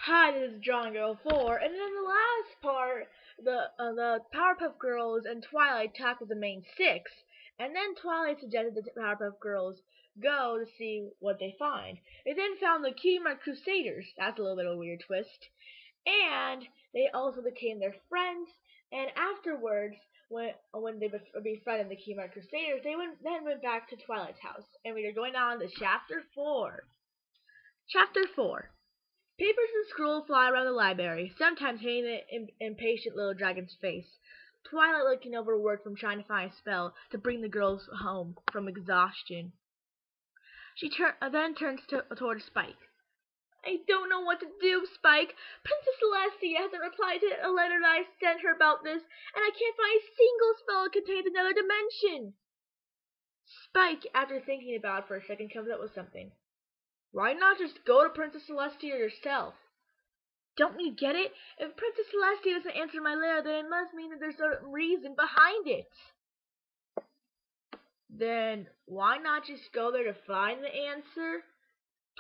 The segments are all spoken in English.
Hi, this is John Girl 4, and in the last part, the Powerpuff Girls and Twilight talked with the main six, and then Twilight suggested the Powerpuff Girls go to see what they find. They then found the Keymark Crusaders. That's a little bit of a weird twist. And they also became their friends, and afterwards, when they befriended the Keymark Crusaders, they then went back to Twilight's house, and we are going on to Chapter 4. Chapter 4. Papers and scrolls fly around the library, sometimes hitting the impatient little dragon's face. Twilight looking overworked from trying to find a spell to bring the girls home from exhaustion. She then turns toward Spike. I don't know what to do, Spike. Princess Celestia hasn't replied to a letter that I sent her about this, and I can't find a single spell that contains another dimension. Spike, after thinking about it for a second, comes up with something. Why not just go to Princess Celestia yourself? Don't you get it? If Princess Celestia doesn't answer my letter, then it must mean that there's a reason behind it. Then why not just go there to find the answer?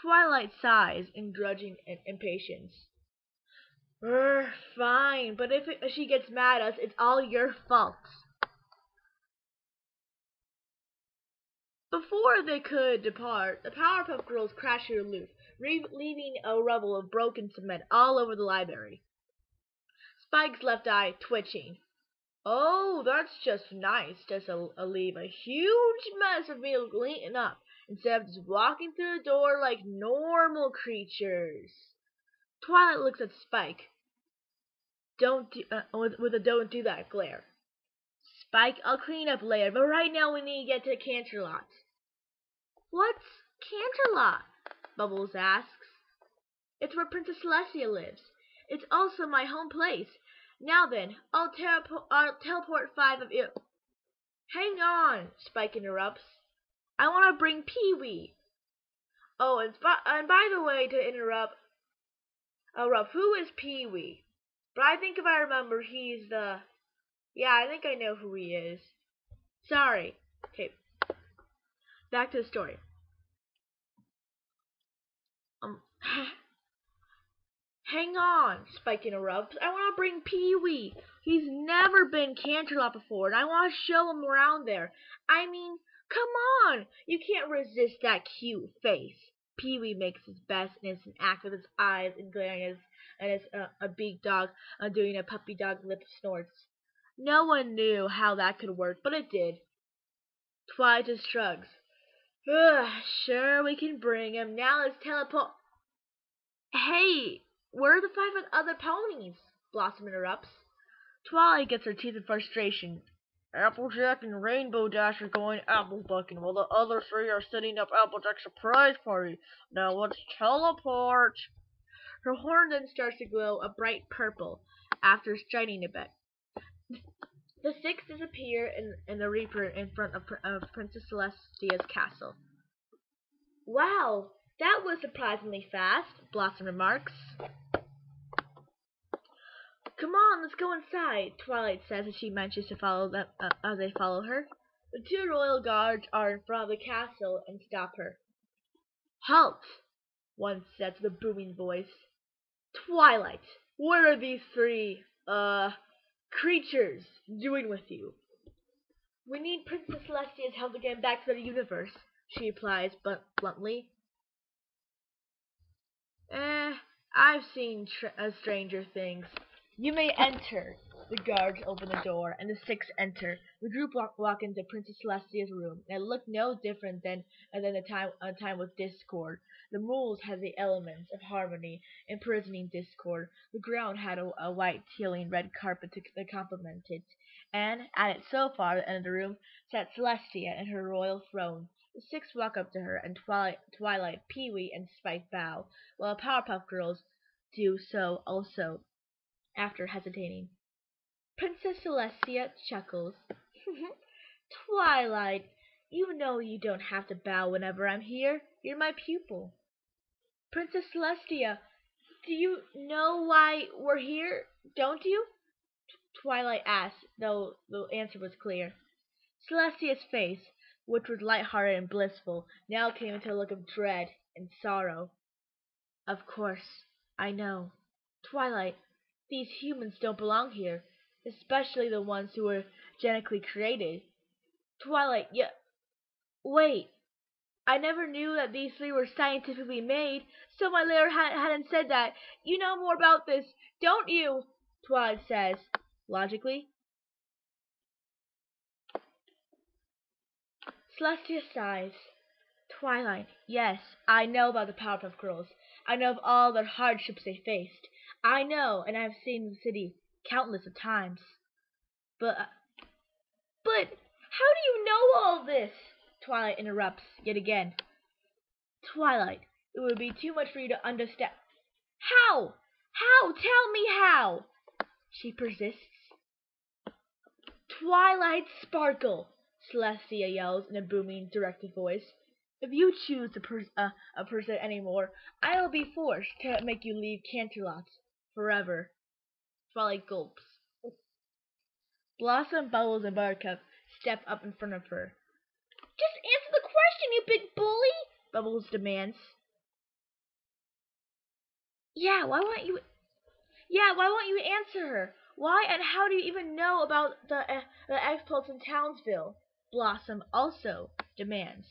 Twilight sighs in grudging impatience. Fine, but if she gets mad at us, it's all your fault. Before they could depart, the Powerpuff Girls crashed through the roof, leaving a rubble of broken cement all over the library. Spike's left eye twitching. Oh, that's just nice, just to leave a huge mess of me cleaning up, instead of just walking through the door like normal creatures. Twilight looks at Spike. With a don't do that glare. Spike, I'll clean up later, but right now we need to get to Canterlot. What's Canterlot? Bubbles asks. It's where Princess Celestia lives. It's also my home place. Now then, I'll teleport 5 of you. Hang on, Spike interrupts. I want to bring Pee-wee. Oh, and by the way, to interrupt, who is Pee-wee? But I think if I remember, he's the... Yeah, I think I know who he is. Sorry. Okay. Back to the story. Hang on, Spike interrupts. I want to bring Pee-wee. He's never been Canterlot before, and I want to show him around there. I mean, come on! You can't resist that cute face. Pee-wee makes his best innocent act with his eyes and glaring at a big dog doing a puppy dog lip snorts. No one knew how that could work, but it did. Twilight just shrugs. Sure, we can bring him. Now let's teleport. Hey, where are the 5 other ponies? Blossom interrupts. Twilight gets her teeth in frustration. Applejack and Rainbow Dash are going apple bucking, while the other 3 are setting up Applejack's surprise party. Now let's teleport. Her horn then starts to glow a bright purple after shining a bit. The 6 disappear in the Reaper in front of Princess Celestia's castle. Wow, that was surprisingly fast, Blossom remarks. Come on, let's go inside, Twilight says as she manages to follow them as they follow her. The 2 royal guards are in front of the castle and stop her. Halt! One says with a booming voice. Twilight, what are these 3, creatures doing with you? We need Princess Celestia's help to get back to the universe, she replies bluntly. I've seen stranger things. You may enter. The guards open the door, and the 6 enter. The group walk into Princess Celestia's room, and it looked no different than a time with discord. The rules had the elements of harmony, imprisoning discord. The ground had a white, tealing red carpet to complement it, and at its so far the end of the room sat Celestia in her royal throne. The 6 walk up to her, and Twilight, Pee-wee, and Spike bow, while the Powerpuff Girls do so also, after hesitating. Princess Celestia chuckles. Twilight, you know you don't have to bow whenever I'm here. You're my pupil. Princess Celestia, do you know why we're here, don't you? Twilight asked, though the answer was clear. Celestia's face, which was light-hearted and blissful, now came into a look of dread and sorrow. Of course, I know. Twilight, these humans don't belong here, especially the ones who were genetically created. Twilight, yeah, wait. I never knew that these three were scientifically made, so my lair hadn't said that. You know more about this, don't you? Twilight says, logically. Celestia sighs. Twilight, yes, I know about the Powerpuff Girls. I know of all the hardships they faced. I know, and I've seen the city countless of times. But, but, how do you know all this? Twilight interrupts yet again. Twilight, it would be too much for you to understand. How? How? Tell me how! She persists. Twilight Sparkle! Celestia yells in a booming, directed voice. If you choose to persist anymore, I will be forced to make you leave Canterlot forever. Twilight gulps. Blossom, Bubbles, and Buttercup step up in front of her. Just answer the question, you big bully! Bubbles demands. Yeah, why won't you answer her? Why and how do you even know about the exploits in Townsville? Blossom also demands.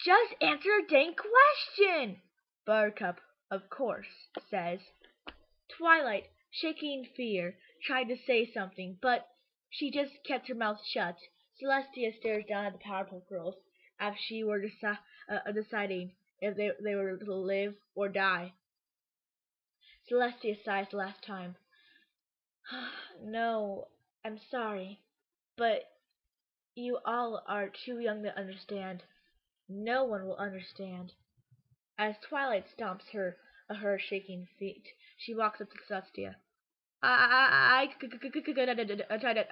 Just answer a dang question! Buttercup, of course, says. Twilight, shaking in fear, tried to say something, but she just kept her mouth shut. Celestia stares down at the Powerpuff Girls as if she were deciding if they were to live or die. Celestia sighs the last time. No, I'm sorry, but you all are too young to understand. No one will understand. As Twilight stomps her shaking feet, she walks up to Celestia. I try to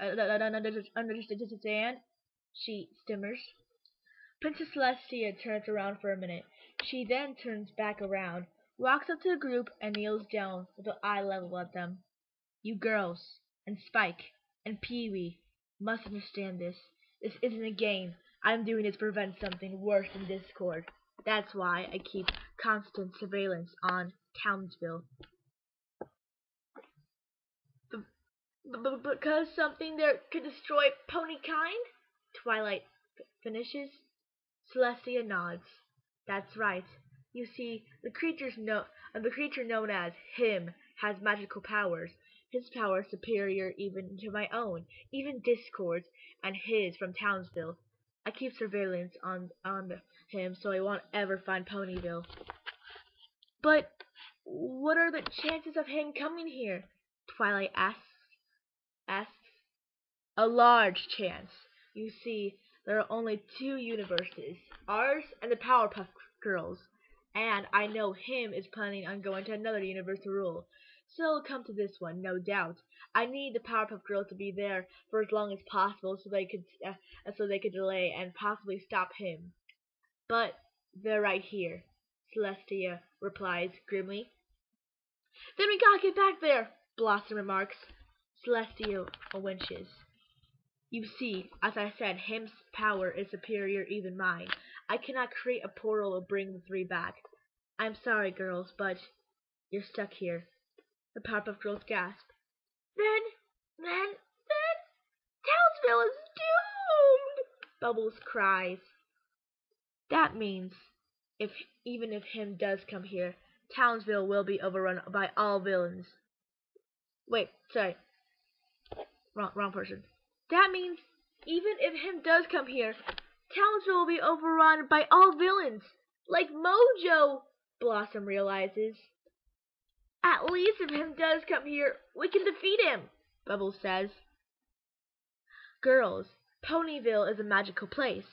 understand, she stammers. Princess Celestia turns around for a minute. She then turns back around, walks up to the group, and kneels down with her eye level at them. You girls, and Spike, and Pee-wee, must understand this. This isn't a game. I'm doing this to prevent something worse than discord. That's why I keep constant surveillance on Townsville. Because something there could destroy pony kind? Twilight finishes. Celestia nods. That's right. You see, the creature known as him has magical powers. His power is superior even to my own, even Discord's and his from Townsville. I keep surveillance on him so he won't ever find Ponyville. But what are the chances of him coming here? Twilight asks. A large chance. You see, there are only two universes, ours and the Powerpuff Girls, and I know him is planning on going to another universe to rule. So it'll come to this one, no doubt. I need the Powerpuff Girls to be there for as long as possible so they could delay and possibly stop him. But they're right here, Celestia replies grimly. Then we gotta get back there, Blossom remarks. Celestia winces. You see, as I said, him's power is superior even mine. I cannot create a portal to bring the three back. I'm sorry, girls, but you're stuck here. The Powerpuff Girls gasp. Then, Townsville is doomed! Bubbles cries. That means, even if him does come here, Townsville will be overrun by all villains. Wait, sorry. Wrong person. That means, even if him does come here, Townsville will be overrun by all villains. Like Mojo, Blossom realizes. At least if him does come here, we can defeat him, Bubbles says. Girls, Ponyville is a magical place,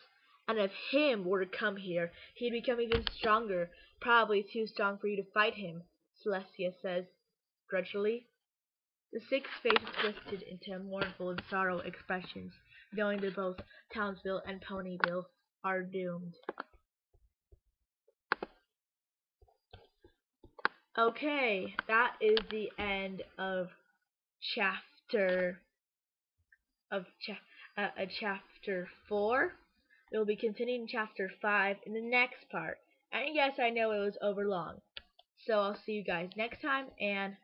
and if him were to come here, he'd become even stronger, probably too strong for you to fight him, Celestia says, grudgingly. The six faces twisted into mournful and sorrow expressions, knowing that both Townsville and Ponyville are doomed. Okay, that is the end of chapter chapter 4. We'll be continuing chapter 5 in the next part. And yes, I know it was overlong. So I'll see you guys next time, and